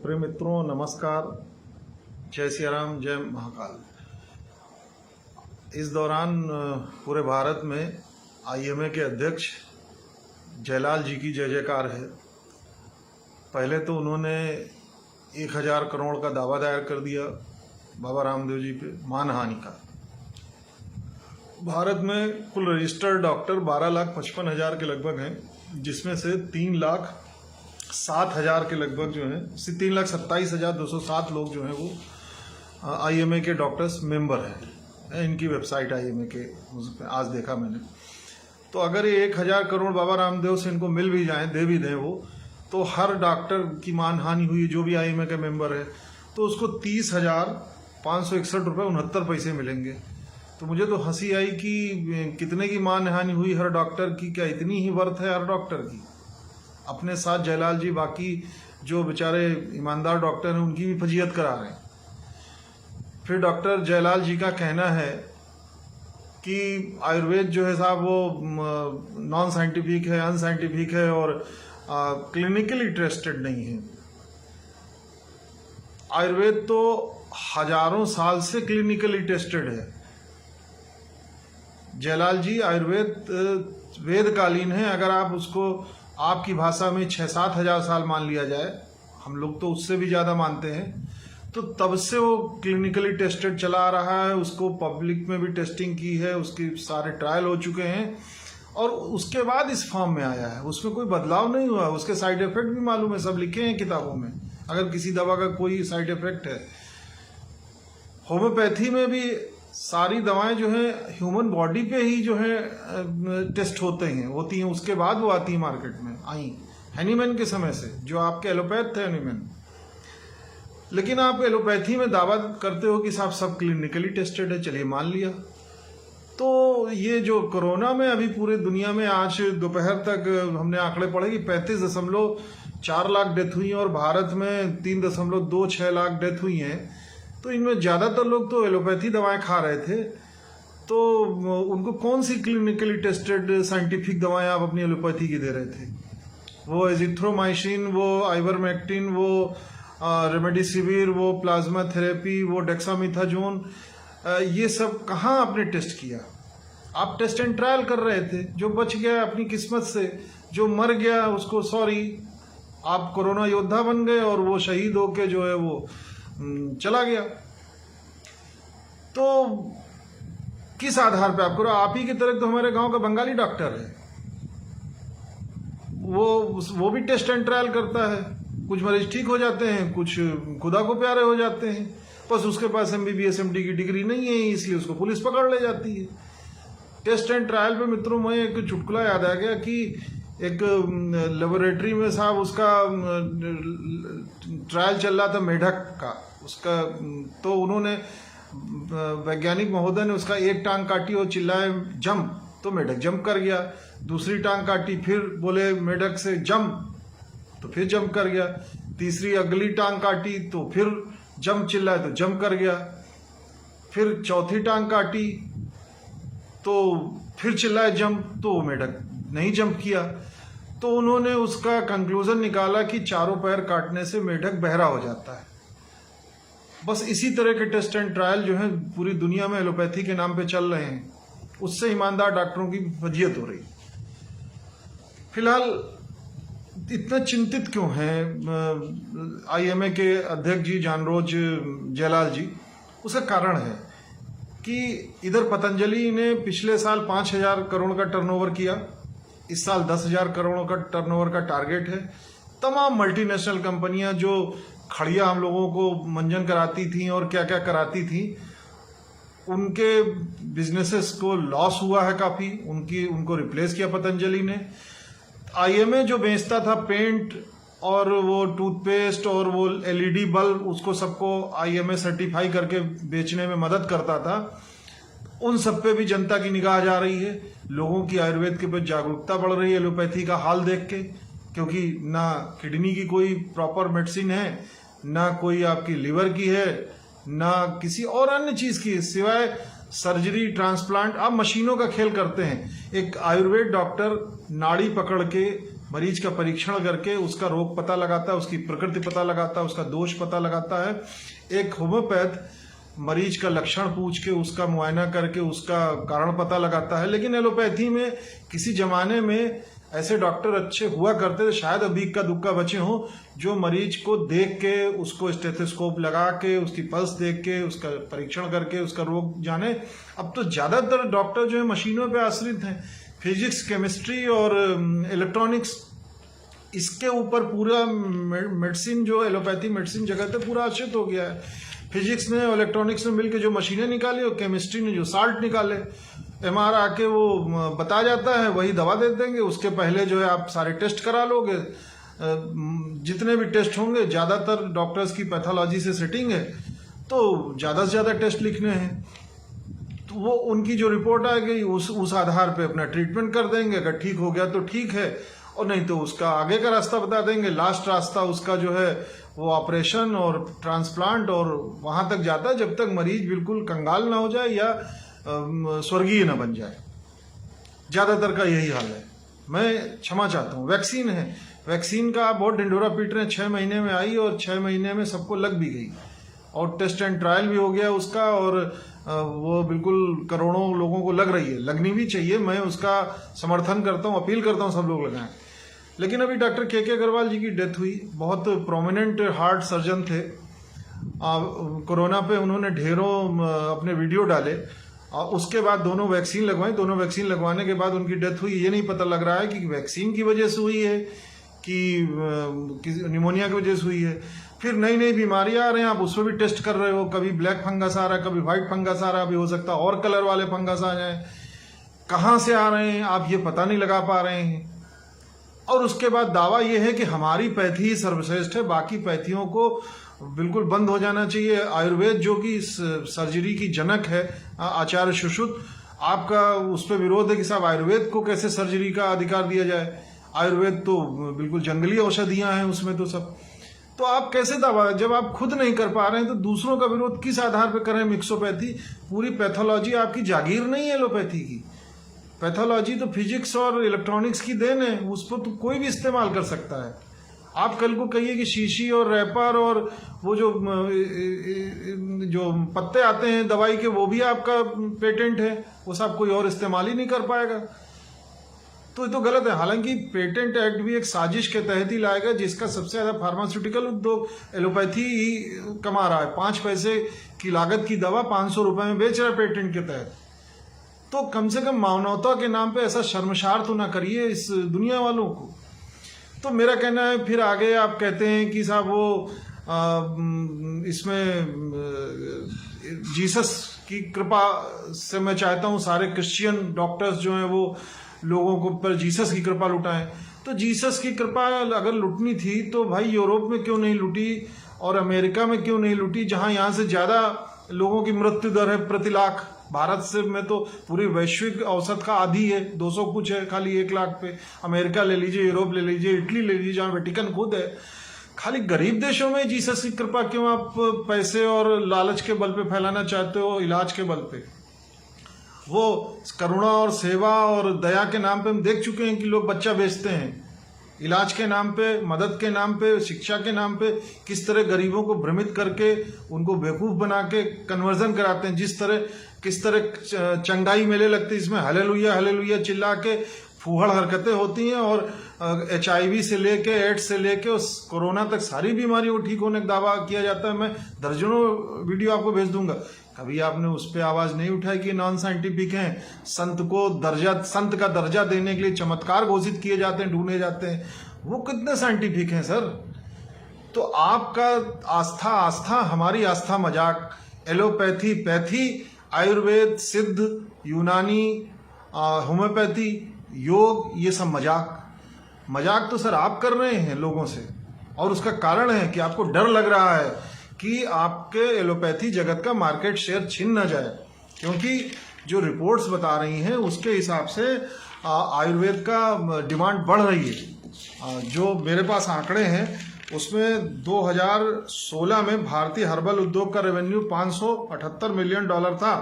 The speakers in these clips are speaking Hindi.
प्रिय मित्रों, नमस्कार। जय सिया राम, जय महाकाल। इस दौरान पूरे भारत में आईएमए के अध्यक्ष जयलाल जी की जय जयकार है। पहले तो उन्होंने 1000 करोड़ का दावा दायर कर दिया बाबा रामदेव जी पे मानहानि का। भारत में कुल रजिस्टर्ड डॉक्टर 12,55,000 के लगभग हैं, जिसमें से 3,07,000 के लगभग जो हैं 3,27,207 लोग जो हैं वो आईएमए के डॉक्टर्स मेंबर हैं। इनकी वेबसाइट आईएमए के आज देखा मैंने। तो अगर ये 1000 करोड़ बाबा रामदेव से इनको मिल भी जाएं, दे भी दें वो, तो हर डॉक्टर की मानहानि हुई जो भी आईएमए के मेंबर है तो उसको 30,561 रुपये 69 पैसे मिलेंगे। तो मुझे तो हंसी आई कि कितने की मानहानि हुई हर डॉक्टर की, क्या इतनी ही वर्थ है हर डॉक्टर की? अपने साथ जयलाल जी बाकी जो बेचारे ईमानदार डॉक्टर हैं उनकी भी फजीहत करा रहे हैं। फिर डॉक्टर जयलाल जी का कहना है कि आयुर्वेद जो है साहब वो नॉन साइंटिफिक है, अनसाइंटिफिक है और क्लिनिकली टेस्टेड नहीं है। आयुर्वेद तो हजारों साल से क्लिनिकली टेस्टेड है। जयलाल जी, आयुर्वेद वेदकालीन है। अगर आप उसको आपकी भाषा में 6-7 हजार साल मान लिया जाए, हम लोग तो उससे भी ज़्यादा मानते हैं, तो तब से वो क्लिनिकली टेस्टेड चला आ रहा है। उसको पब्लिक में भी टेस्टिंग की है, उसके सारे ट्रायल हो चुके हैं और उसके बाद इस फॉर्म में आया है। उसमें कोई बदलाव नहीं हुआ। उसके साइड इफेक्ट भी मालूम है, सब लिखे हैं किताबों में। अगर किसी दवा का कोई साइड इफेक्ट है, होम्योपैथी में भी सारी दवाएं जो है ह्यूमन बॉडी पे ही जो है टेस्ट होती हैं, उसके बाद वो आती है मार्केट में। आई हैनीमैन के समय से, जो आपके एलोपैथ थे हैनीमैन। लेकिन आप एलोपैथी में दावा करते हो कि साहब सब क्लिनिकली टेस्टेड है, चलिए मान लिया। तो ये जो कोरोना में अभी पूरे दुनिया में आज दोपहर तक हमने आंकड़े पढ़े कि 35.4 लाख डेथ हुई और भारत में 3.26 लाख डेथ हुई हैं। तो इनमें ज़्यादातर लोग तो एलोपैथी दवाएं खा रहे थे, तो उनको कौन सी क्लिनिकली टेस्टेड साइंटिफिक दवाएं आप अपनी एलोपैथी की दे रहे थे? वो एजिथ्रोमाइसिन, वो आइवरमेक्टिन, वो रेमडेसिविर, वो प्लाज्मा थेरेपी, वो डेक्सामेथाजोन, ये सब कहाँ आपने टेस्ट किया? आप टेस्ट एंड ट्रायल कर रहे थे। जो बच गया अपनी किस्मत से, जो मर गया उसको सॉरी, आप कोरोना योद्धा बन गए और वो शहीद होके जो है वो चला गया। तो किस आधार पे आप करो? आप ही की तरह तो हमारे गांव का बंगाली डॉक्टर है, वो भी टेस्ट एंड ट्रायल करता है। कुछ मरीज ठीक हो जाते हैं, कुछ खुदा को प्यारे हो जाते हैं। बस उसके पास MBBS MD की डिग्री नहीं है, इसलिए उसको पुलिस पकड़ ले जाती है। टेस्ट एंड ट्रायल पे मित्रों मुझे एक चुटकुला याद आ गया कि एक लेबोरेटरी में साहब उसका ट्रायल चल रहा था मेढक का उसका। तो उन्होंने वैज्ञानिक महोदय ने उसका एक टांग काटी और चिल्लाए जंप, तो मेढक जंप कर गया। दूसरी टांग काटी, फिर बोले मेढक से जंप, तो फिर जंप कर गया। तीसरी अगली टांग काटी तो फिर जंप चिल्लाए तो जंप कर गया। फिर चौथी टांग काटी तो फिर चिल्लाए जंप, तो मेढक नहीं जंप किया। तो उन्होंने उसका कंक्लूजन निकाला कि चारों पैर काटने से मेढक बहरा हो जाता है। बस इसी तरह के टेस्ट एंड ट्रायल जो है पूरी दुनिया में एलोपैथी के नाम पे चल रहे हैं। उससे ईमानदार डॉक्टरों की फजीहत हो रही। फिलहाल इतना चिंतित क्यों हैं आईएमए के अध्यक्ष जी जानरोज जयलाल जी? उसका कारण है कि इधर पतंजलि ने पिछले साल 5,000 करोड़ का टर्नओवर किया, इस साल 10,000 करोड़ का टर्नओवर का टारगेट है। तमाम मल्टीनेशनल कंपनियां जो खड़िया हम लोगों को मंजन कराती थी और क्या क्या कराती थी, उनके बिजनेसेस को लॉस हुआ है काफ़ी। उनको रिप्लेस किया पतंजलि ने। आईएमए जो बेचता था पेंट और वो टूथपेस्ट और वो LED बल्ब, उसको सबको आईएमए सर्टिफाई करके बेचने में मदद करता था। उन सब पे भी जनता की निगाह जा रही है। लोगों की आयुर्वेद के प्रति जागरूकता बढ़ रही है एलोपैथी का हाल देख के, क्योंकि ना किडनी की कोई प्रॉपर मेडिसिन है, ना कोई आपकी लिवर की है, ना किसी और अन्य चीज़ की, सिवाय सर्जरी, ट्रांसप्लांट। आप मशीनों का खेल करते हैं। एक आयुर्वेद डॉक्टर नाड़ी पकड़ के मरीज का परीक्षण करके उसका रोग पता लगाता है, उसकी प्रकृति पता लगाता है, उसका दोष पता लगाता है। एक होम्योपैथ मरीज का लक्षण पूछ के उसका मुआयना करके उसका कारण पता लगाता है। लेकिन एलोपैथी में किसी जमाने में ऐसे डॉक्टर अच्छे हुआ करते थे, शायद अभी इक्का दुक्का बचे हों, जो मरीज को देख के उसको स्टेथोस्कोप लगा के उसकी पल्स देख के उसका परीक्षण करके उसका रोग जाने। अब तो ज़्यादातर डॉक्टर जो है मशीनों पे आश्रित हैं। फिजिक्स, केमिस्ट्री और इलेक्ट्रॉनिक्स, इसके ऊपर पूरा मेडिसिन जो एलोपैथी मेडिसिन जगत है पूरा आश्रित हो गया है। फिजिक्स ने और इलेक्ट्रॉनिक्स ने मिलकर जो मशीनें निकाली और केमिस्ट्री ने जो साल्ट निकाले, एमआर आके वो बता जाता है, वही दवा दे देंगे। उसके पहले जो है आप सारे टेस्ट करा लोगे, जितने भी टेस्ट होंगे, ज़्यादातर डॉक्टर्स की पैथोलॉजी से सेटिंग है तो ज़्यादा से ज़्यादा टेस्ट लिखने हैं, तो वो उनकी जो रिपोर्ट आएगी उस आधार पे अपना ट्रीटमेंट कर देंगे। अगर ठीक हो गया तो ठीक है, और नहीं तो उसका आगे का रास्ता बता देंगे। लास्ट रास्ता उसका जो है वो ऑपरेशन और ट्रांसप्लांट और वहाँ तक जाता है जब तक मरीज बिल्कुल कंगाल ना हो जाए या स्वर्गीय ना बन जाए। ज़्यादातर का यही हाल है। मैं क्षमा चाहता हूँ। वैक्सीन है, वैक्सीन का आप बहुत ढिंढोरा पीट रहे हैं। 6 महीने में आई और 6 महीने में सबको लग भी गई और टेस्ट एंड ट्रायल भी हो गया उसका, और वो बिल्कुल करोड़ों लोगों को लग रही है। लगनी भी चाहिए, मैं उसका समर्थन करता हूँ, अपील करता हूँ सब लोग लगाएं। लेकिन अभी डॉक्टर के अग्रवाल जी की डेथ हुई। बहुत प्रोमिनेंट हार्ट सर्जन थे। कोरोना पे उन्होंने ढेरों अपने वीडियो डाले। उसके बाद दोनों वैक्सीन लगवाई। दोनों वैक्सीन लगवाने के बाद उनकी डेथ हुई। ये नहीं पता लग रहा है कि वैक्सीन की वजह से हुई है कि निमोनिया की वजह से हुई है। फिर नई नई बीमारियां आ रहे हैं, आप उसमें भी टेस्ट कर रहे हो। कभी ब्लैक फंगस आ रहा है, कभी व्हाइट फंगस आ रहा है, अभी हो सकता है और कलर वाले फंगस आ जाए। कहाँ से आ रहे हैं आप ये पता नहीं लगा पा रहे हैं। और उसके बाद दावा ये है कि हमारी पैथी सर्वश्रेष्ठ है, बाकी पैथियों को बिल्कुल बंद हो जाना चाहिए। आयुर्वेद जो कि सर्जरी की जनक है, आचार्य सुश्रुत, आपका उस पर विरोध है कि साहब आयुर्वेद को कैसे सर्जरी का अधिकार दिया जाए। आयुर्वेद तो बिल्कुल जंगली औषधियां हैं उसमें तो सब। तो आप कैसे दावा, जब आप खुद नहीं कर पा रहे हैं तो दूसरों का विरोध किस आधार पर करें। मिक्सोपैथी, पूरी पैथोलॉजी आपकी जागीर नहीं है एलोपैथी की। पैथोलॉजी तो फिजिक्स और इलेक्ट्रॉनिक्स की देन है, उस पर तो कोई भी इस्तेमाल कर सकता है। आप कल को कहिए कि शीशी और रैपर और वो जो पत्ते आते हैं दवाई के, वो भी आपका पेटेंट है, वो सब कोई और इस्तेमाल ही नहीं कर पाएगा। तो ये तो गलत है। हालांकि पेटेंट एक्ट भी एक साजिश के तहत ही लाएगा, जिसका सबसे ज़्यादा फार्मास्यूटिकल उद्योग एलोपैथी ही कमा रहा है। 5 पैसे की लागत की दवा 500 रुपये में बेच रहा है पेटेंट के तहत। तो कम से कम मानवता के नाम पे ऐसा शर्मसार तो ना करिए इस दुनिया वालों को। तो मेरा कहना है, फिर आगे आप कहते हैं कि साहब वो इसमें जीसस की कृपा से मैं चाहता हूँ सारे क्रिश्चियन डॉक्टर्स जो हैं वो लोगों को पर जीसस की कृपा लुटाएं। तो जीसस की कृपा अगर लुटनी थी तो भाई यूरोप में क्यों नहीं लुटी और अमेरिका में क्यों नहीं लुटी, जहाँ यहाँ से ज़्यादा लोगों की मृत्यु दर है प्रति लाख। भारत से में तो पूरी वैश्विक औसत का आधी है, 200 कुछ है खाली 1 लाख पे। अमेरिका ले लीजिए, यूरोप ले लीजिए, इटली ले लीजिए, जहाँ वेटिकन खुद है। खाली गरीब देशों में जीसस की कृपा क्यों आप पैसे और लालच के बल पे फैलाना चाहते हो, इलाज के बल पे। वो करुणा और सेवा और दया के नाम पे हम देख चुके हैं कि लोग बच्चा बेचते हैं। इलाज के नाम पे, मदद के नाम पे, शिक्षा के नाम पे किस तरह गरीबों को भ्रमित करके उनको बेवकूफ़ बना के कन्वर्जन कराते हैं। किस तरह चंगाई मेले लगते हैं, इसमें हालेलुया हालेलुया चिल्ला के फूहड़ हरकतें होती हैं। और HIV से लेके एड्स से लेके उस कोरोना तक सारी बीमारियों को ठीक होने का दावा किया जाता है। मैं दर्जनों वीडियो आपको भेज दूंगा। कभी आपने उस पर आवाज़ नहीं उठाई कि नॉन साइंटिफिक हैं। संत का दर्जा देने के लिए चमत्कार घोषित किए जाते हैं, ढूंढे जाते हैं। वो कितने साइंटिफिक हैं सर। तो आपका आस्था हमारी आस्था मजाक। एलोपैथी, पैथी, आयुर्वेद, सिद्ध, यूनानी, होम्योपैथी, योग, ये सब मजाक तो सर आप कर रहे हैं लोगों से। और उसका कारण है कि आपको डर लग रहा है कि आपके एलोपैथी जगत का मार्केट शेयर छिन न जाए, क्योंकि जो रिपोर्ट्स बता रही हैं उसके हिसाब से आयुर्वेद का डिमांड बढ़ रही है। जो मेरे पास आंकड़े हैं उसमें 2016 में भारतीय हर्बल उद्योग का रेवेन्यू $578 मिलियन था,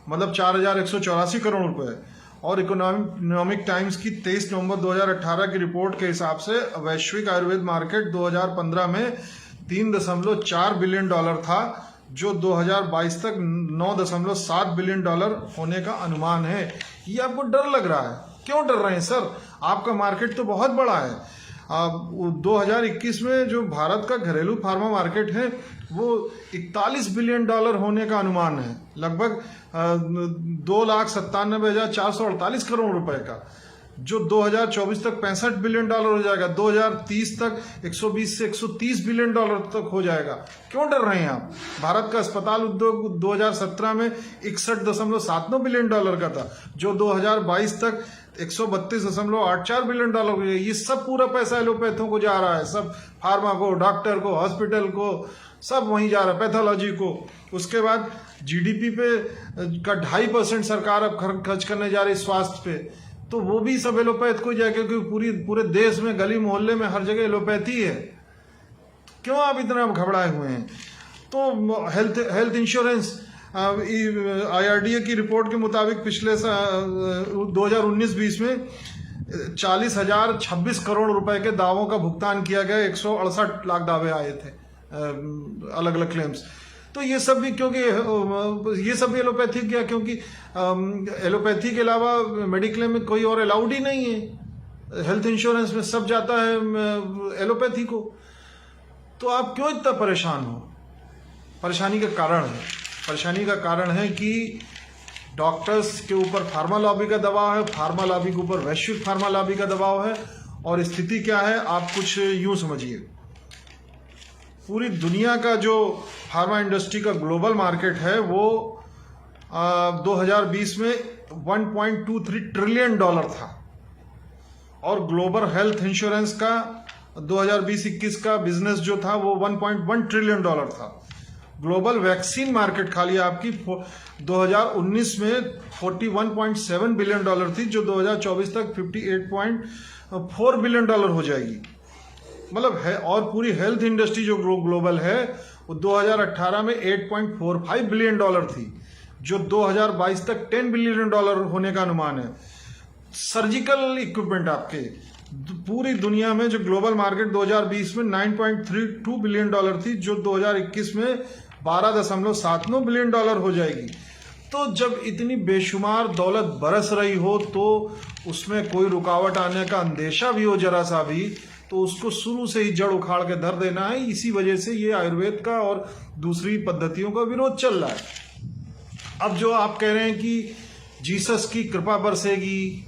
मतलब 4184 करोड़ रुपए। और इकोनॉमिक टाइम्स की 23 नवंबर 2018 की रिपोर्ट के हिसाब से वैश्विक आयुर्वेद मार्केट 2015 में $3.4 बिलियन था, जो 2022 तक $9.7 बिलियन होने का अनुमान है। ये आपको डर लग रहा है? क्यों डर रहे हैं सर? आपका मार्केट तो बहुत बड़ा है। 2021 में जो भारत का घरेलू फार्मा मार्केट है वो $41 बिलियन होने का अनुमान है, लगभग 2,97,448 करोड़ रुपए का, जो 2024 तक $65 बिलियन हो जाएगा, 2030 तक 120 से 130 बिलियन तक हो जाएगा। क्यों डर रहे हैं आप? भारत का अस्पताल उद्योग 2017 में 61.79 बिलियन का था, जो 2022 तक 132.84 बिलियन हो गया। ये सब पूरा पैसा एलोपैथों को जा रहा है, सब फार्मा को, डॉक्टर को, हॉस्पिटल को, सब वहीं जा रहा है, पैथोलॉजी को। उसके बाद जीडीपी पे का 2.5% सरकार अब खर्च करने जा रही है स्वास्थ्य पे, तो वो भी सब एलोपैथ को जाए, क्योंकि पूरे देश में गली मोहल्ले में हर जगह एलोपैथी है। क्यों आप इतना घबराए हुए हैं? तो हेल्थ इंश्योरेंस, IRDA की रिपोर्ट के मुताबिक पिछले 2019-20 में 40,026 करोड़ रुपए के दावों का भुगतान किया गया, 168 लाख दावे आए थे, अलग अलग क्लेम्स। तो ये सब भी क्योंकि ये सब एलोपैथी क्या, क्योंकि एलोपैथी के अलावा मेडिक्लेम में कोई और अलाउड ही नहीं है। हेल्थ इंश्योरेंस में सब जाता है एलोपैथी को। तो आप क्यों इतना परेशान हो? परेशानी का कारण है कि डॉक्टर्स के ऊपर फार्मा लॉबी का दबाव है, फार्मा लॉबी के ऊपर वैश्विक फार्मा लॉबी का दबाव है। और स्थिति क्या है, आप कुछ यूं समझिए, पूरी दुनिया का जो फार्मा इंडस्ट्री का ग्लोबल मार्केट है वो 2020 में $1.23 ट्रिलियन था, और ग्लोबल हेल्थ इंश्योरेंस का 2020-21 का बिजनेस जो था वो $1.1 ट्रिलियन था। ग्लोबल वैक्सीन मार्केट खाली आपकी 2019 में 41.7 बिलियन थी, जो 2024 तक 58.4 बिलियन हो जाएगी, मतलब है। और पूरी हेल्थ इंडस्ट्री जो ग्लोबल है वो 2018 में 8.45 बिलियन थी, जो 2022 तक $10 बिलियन होने का अनुमान है। सर्जिकल इक्विपमेंट आपके पूरी दुनिया में जो ग्लोबल मार्केट 2020 में 9.32 बिलियन थी, जो 2021 में 12.79 बिलियन हो जाएगी। तो जब इतनी बेशुमार दौलत बरस रही हो तो उसमें कोई रुकावट आने का अंदेशा भी हो जरा सा भी, तो उसको शुरू से ही जड़ उखाड़ के धर देना है। इसी वजह से ये आयुर्वेद का और दूसरी पद्धतियों का विरोध चल रहा है। अब जो आप कह रहे हैं कि जीसस की कृपा बरसेगी,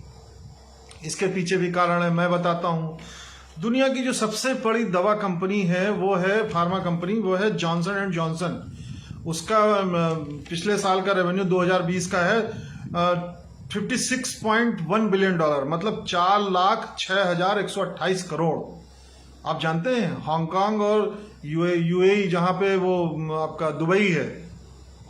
इसके पीछे भी कारण है, मैं बताता हूं। दुनिया की जो सबसे बड़ी दवा कंपनी है वो है फार्मा कंपनी, वो है जॉनसन एंड जॉनसन। उसका पिछले साल का रेवेन्यू 2020 का है 56.1 बिलियन मतलब 4,06,128 करोड़। आप जानते हैं हांगकांग और यूएई जहां पे वो आपका दुबई है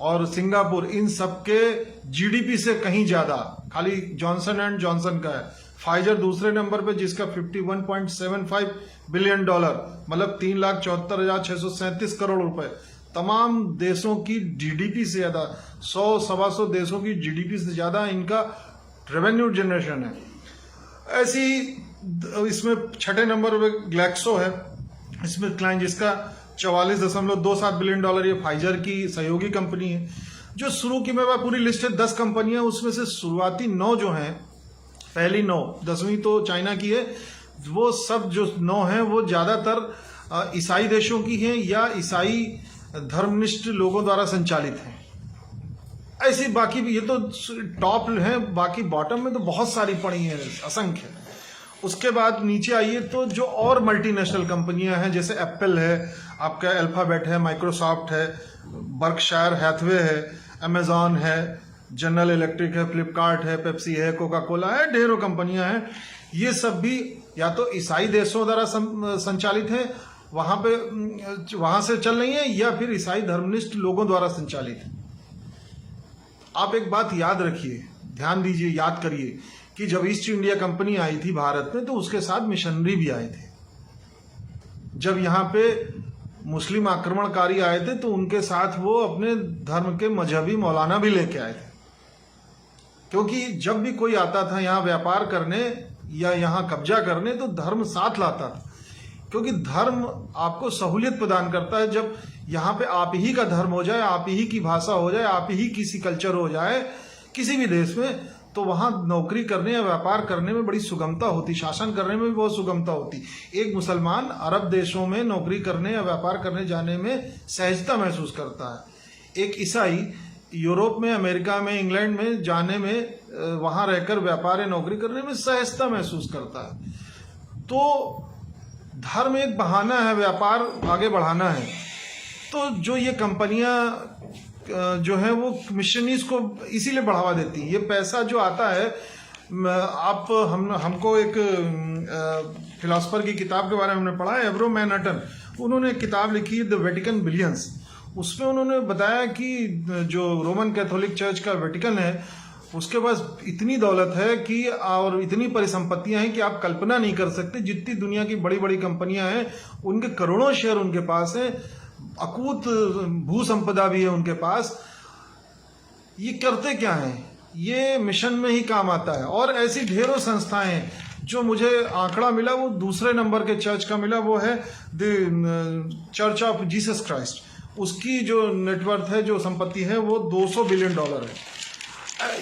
और सिंगापुर, इन सबके जीडीपी से कहीं ज्यादा खाली जॉनसन एंड जॉनसन का है। फाइजर दूसरे नंबर पे जिसका 51.75 बिलियन मतलब 3,74,637 करोड़ रुपए। तमाम देशों की जीडीपी से ज्यादा, 100-125 देशों की जीडीपी से ज्यादा इनका रेवेन्यू जनरेशन है। ऐसी इसमें छठे नंबर पे ग्लैक्सो है, इसमें क्लाइंट जिसका 44.27 बिलियन ये फाइजर की सहयोगी कंपनी है। जो शुरू की मैं पूरी लिस्ट है 10 कंपनियां, उसमें से शुरुआती 9 जो हैं, पहली 9, 10वीं तो चाइना की है, वो सब जो 9 हैं वो ज्यादातर ईसाई देशों की हैं या ईसाई धर्मनिष्ठ लोगों द्वारा संचालित हैं। ऐसी बाकी भी ये तो टॉप है, बाकी बॉटम में तो बहुत सारी पड़ी हैं, असंख्य। उसके बाद नीचे आइए तो जो और मल्टीनेशनल कंपनियां हैं, जैसे एप्पल है, आपका अल्फाबेट है, माइक्रोसॉफ्ट है, बर्कशायर हैथवे है, अमेजॉन है, जनरल इलेक्ट्रिक है, फ्लिपकार्ट है, पेप्सी है, कोका कोला है, ढेरों कंपनियां हैं। ये सब भी या तो ईसाई देशों द्वारा संचालित है, वहां से चल रही है, या फिर ईसाई धर्मनिष्ठ लोगों द्वारा संचालित है। आप एक बात याद रखिए, ध्यान दीजिए, याद करिए कि जब ईस्ट इंडिया कंपनी आई थी भारत में तो उसके साथ मिशनरी भी आए थे। जब यहाँ पे मुस्लिम आक्रमणकारी आए थे तो उनके साथ वो अपने धर्म के मजहबी मौलाना भी लेके आए थे। क्योंकि जब भी कोई आता था यहाँ व्यापार करने या यहाँ कब्जा करने तो धर्म साथ लाता था, क्योंकि धर्म आपको सहूलियत प्रदान करता है। जब यहाँ पे आप ही का धर्म हो जाए, आप ही की भाषा हो जाए, आप ही किसी कल्चर हो जाए किसी भी देश में, तो वहाँ नौकरी करने या व्यापार करने में बड़ी सुगमता होती, शासन करने में भी बहुत सुगमता होती। एक मुसलमान अरब देशों में नौकरी करने या व्यापार करने जाने में सहजता महसूस करता है। एक ईसाई यूरोप में, अमेरिका में, इंग्लैंड में जाने में, वहाँ रहकर व्यापार या नौकरी करने में सहजता महसूस करता है। तो धर्म एक बहाना है, व्यापार आगे बढ़ाना है। तो जो ये कंपनियां जो है वो मिशनरीज को इसीलिए बढ़ावा देती है। ये पैसा जो आता है, आप हमको एक फिलोसफर की किताब के बारे में हमने पढ़ा है, एब्रो मैनहट्टन, उन्होंने एक किताब लिखी है द वेटिकन बिलियंस। उसमें उन्होंने बताया कि जो रोमन कैथोलिक चर्च का वेटिकन है उसके पास इतनी दौलत है कि और इतनी परिसंपत्तियां हैं कि आप कल्पना नहीं कर सकते। जितनी दुनिया की बड़ी बड़ी कंपनियां हैं उनके करोड़ों शेयर उनके पास हैं, अकूत भू संपदा भी है उनके पास। ये करते क्या हैं? ये मिशन में ही काम आता है। और ऐसी ढेरों संस्थाएं हैं। जो मुझे आंकड़ा मिला वो दूसरे नंबर के चर्च का मिला, वो है the church of Jesus Christ. उसकी जो नेटवर्थ है, जो संपत्ति है, वो $200 बिलियन है।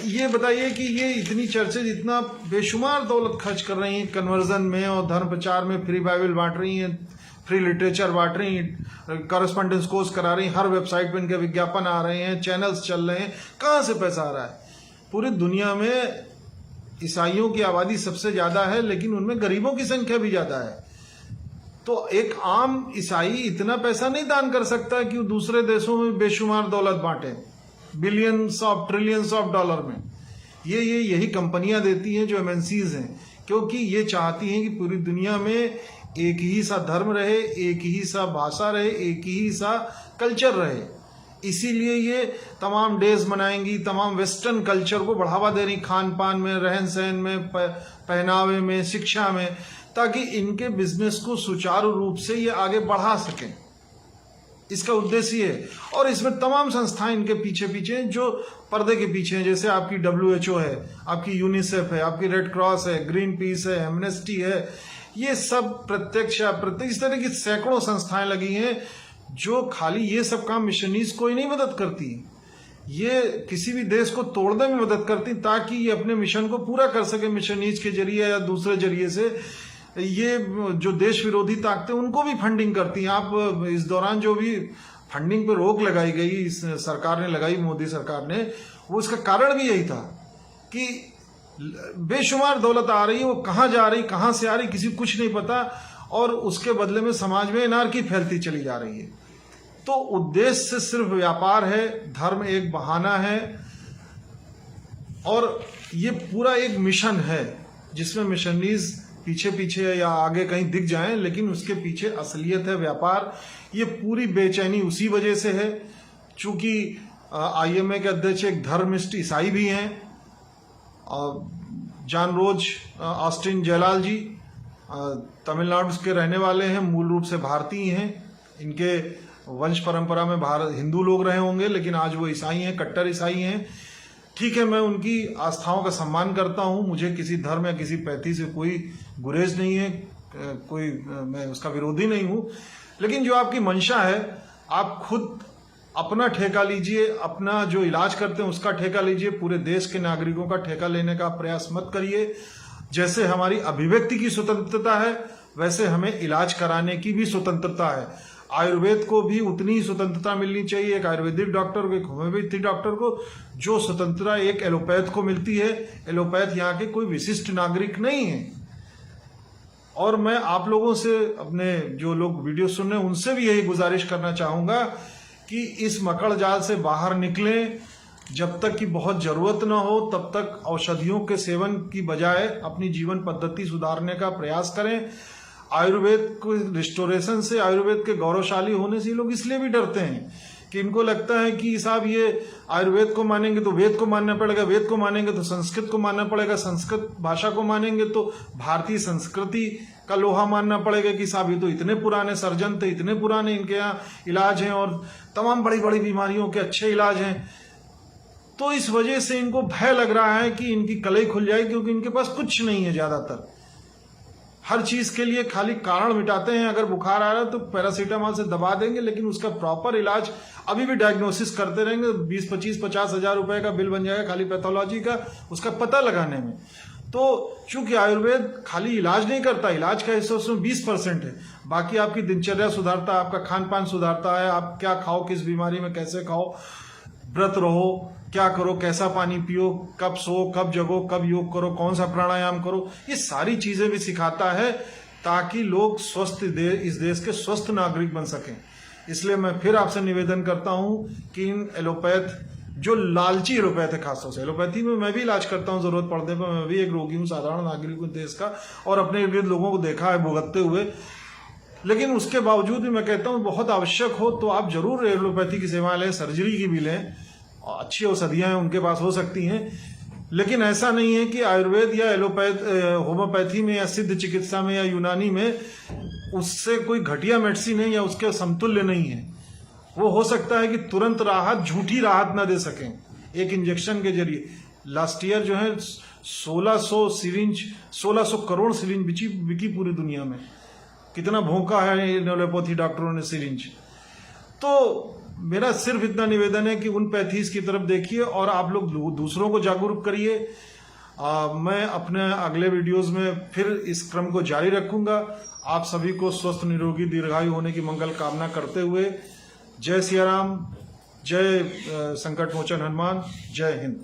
ये बताइए कि ये इतनी चर्चेज इतना बेशुमार दौलत खर्च कर रही हैं कन्वर्जन में और धर्म प्रचार में, फ्री बाइबल बांट रही हैं, फ्री लिटरेचर बांट रही हैं, कॉरेस्पॉन्डेंस कोर्स करा रही हैं, हर वेबसाइट पे इनके विज्ञापन आ रहे हैं, चैनल्स चल रहे हैं। कहाँ से पैसा आ रहा है? पूरी दुनिया में ईसाइयों की आबादी सबसे ज़्यादा है, लेकिन उनमें गरीबों की संख्या भी ज़्यादा है। तो एक आम ईसाई इतना पैसा नहीं दान कर सकता कि वो दूसरे देशों में बेशुमार दौलत बांटे, billions of trillions of dollar में। यही कंपनियां देती हैं, जो एमएनसीज हैं, क्योंकि ये चाहती हैं कि पूरी दुनिया में एक ही सा धर्म रहे, एक ही सा भाषा रहे, एक ही सा कल्चर रहे। इसीलिए ये तमाम डेज मनाएंगी, तमाम वेस्टर्न कल्चर को बढ़ावा दे रही, खान पान में, रहन सहन में, पहनावे में, शिक्षा में, ताकि इनके बिजनेस को सुचारू रूप से ये आगे बढ़ा सकें। इसका उद्देश्य है। और इसमें तमाम संस्थाएं इनके पीछे पीछे जो पर्दे के पीछे हैं, जैसे आपकी WHO है, आपकी यूनिसेफ है, आपकी रेड क्रॉस है, ग्रीन पीस है, एमनेस्टी है। ये सब प्रत्यक्ष या अप्रत्यक्ष इस तरह की सैकड़ों संस्थाएं लगी हैं जो खाली ये सब काम मिशनरीज को ही नहीं मदद करती, ये किसी भी देश को तोड़ने में मदद करती, ताकि ये अपने मिशन को पूरा कर सके मिशनरीज के जरिए या दूसरे जरिए से। ये जो देश विरोधी ताकतें उनको भी फंडिंग करती हैं। आप इस दौरान जो भी फंडिंग पर रोक लगाई गई, इस सरकार ने लगाई, मोदी सरकार ने, वो इसका कारण भी यही था कि बेशुमार दौलत आ रही है, वो कहाँ जा रही, कहाँ से आ रही, किसी को कुछ नहीं पता, और उसके बदले में समाज में अनार्की फैलती चली जा रही है। तो उद्देश्य सिर्फ व्यापार है, धर्म एक बहाना है, और ये पूरा एक मिशन है जिसमें मिशनरीज पीछे पीछे या आगे कहीं दिख जाएं, लेकिन उसके पीछे असलियत है व्यापार। ये पूरी बेचैनी उसी वजह से है, चूंकि IMA के अध्यक्ष एक धर्मिष्ठ ईसाई भी हैं, जॉन रोज ऑस्टिन जयलाल जी तमिलनाडु के रहने वाले हैं, मूल रूप से भारतीय हैं। इनके वंश परंपरा में भारत हिंदू लोग रहे होंगे, लेकिन आज वो ईसाई हैं, कट्टर ईसाई हैं। ठीक है, मैं उनकी आस्थाओं का सम्मान करता हूं, मुझे किसी धर्म या किसी पैथी से कोई गुरेज नहीं है, मैं उसका विरोधी नहीं हूं। लेकिन जो आपकी मंशा है, आप खुद अपना ठेका लीजिए, अपना जो इलाज करते हैं उसका ठेका लीजिए, पूरे देश के नागरिकों का ठेका लेने का प्रयास मत करिए। जैसे हमारी अभिव्यक्ति की स्वतंत्रता है, वैसे हमें इलाज कराने की भी स्वतंत्रता है। आयुर्वेद को भी उतनी ही स्वतंत्रता मिलनी चाहिए, एक आयुर्वेदिक डॉक्टर को, एक होम्योपैथिक डॉक्टर को, जो स्वतंत्रता एक एलोपैथ को मिलती है। एलोपैथ यहाँ के कोई विशिष्ट नागरिक नहीं है। और मैं आप लोगों से, अपने जो लोग वीडियो सुन रहे हैं, उनसे भी यही गुजारिश करना चाहूँगा कि इस मकड़ जाल से बाहर निकलें। जब तक कि बहुत ज़रूरत ना हो तब तक औषधियों के सेवन की बजाय अपनी जीवन पद्धति सुधारने का प्रयास करें। आयुर्वेद को रिस्टोरेशन से, आयुर्वेद के गौरवशाली होने से लोग इसलिए भी डरते हैं कि इनको लगता है कि साहब ये आयुर्वेद को मानेंगे तो वेद को मानना पड़ेगा, वेद को मानेंगे तो संस्कृत को मानना पड़ेगा, संस्कृत भाषा को मानेंगे तो भारतीय संस्कृति का लोहा मानना पड़ेगा कि साहब ये तो इतने पुराने सर्जन थे, इतने पुराने इनके यहाँ इलाज हैं और तमाम बड़ी बड़ी बीमारियों के अच्छे इलाज हैं। तो इस वजह से इनको भय लग रहा है कि इनकी कलई खुल जाए, क्योंकि इनके पास कुछ नहीं है। ज्यादातर हर चीज के लिए खाली कारण मिटाते हैं। अगर बुखार आ रहा है तो पैरासीटामोल से दबा देंगे, लेकिन उसका प्रॉपर इलाज अभी भी डायग्नोसिस करते रहेंगे। 20-25-50 हजार रुपए का बिल बन जाएगा खाली पैथोलॉजी का, उसका पता लगाने में। तो चूंकि आयुर्वेद खाली इलाज नहीं करता, इलाज का हिस्सा उसमें 20% है, बाकी आपकी दिनचर्या सुधारता है, आपका खान पान सुधारता है, आप क्या खाओ, किस बीमारी में कैसे खाओ, व्रत रहो, क्या करो, कैसा पानी पियो, कब सो, कब जगो, कब योग करो, कौन सा प्राणायाम करो, ये सारी चीजें भी सिखाता है ताकि लोग स्वस्थ इस देश के स्वस्थ नागरिक बन सकें। इसलिए मैं फिर आपसे निवेदन करता हूं कि इन एलोपैथ, जो लालची एलोपैथ है, खासतौर से एलोपैथी में मैं भी इलाज करता हूं जरूरत पड़ने पर, मैं भी एक रोगी हूं, साधारण नागरिक हूं देश का, और अपने इर्द गिर्द लोगों को देखा है भुगतते हुए। लेकिन उसके बावजूद भी मैं कहता हूं बहुत आवश्यक हो तो आप जरूर एलोपैथी की सेवाएं लें, सर्जरी की भी लें, अच्छी औषधियां हैं उनके पास हो सकती हैं। लेकिन ऐसा नहीं है कि आयुर्वेद या होम्योपैथी में या सिद्ध चिकित्सा में या यूनानी में उससे कोई घटिया मेडिसिन है या उसके समतुल्य नहीं है। वो हो सकता है कि तुरंत राहत, झूठी राहत ना दे सकें एक इंजेक्शन के जरिए। लास्ट ईयर जो है 1600 करोड़ सिरिंज बिकी पूरी दुनिया में। कितना भोंका है एलोपैथी डॉक्टरों ने सिरिंज। तो मेरा सिर्फ इतना निवेदन है कि उन पैथीज की तरफ देखिए और आप लोग दूसरों को जागरूक करिए। मैं अपने अगले वीडियोस में फिर इस क्रम को जारी रखूंगा। आप सभी को स्वस्थ, निरोगी, दीर्घायु होने की मंगल कामना करते हुए जय सिया राम, जय संकट मोचन हनुमान, जय हिंद।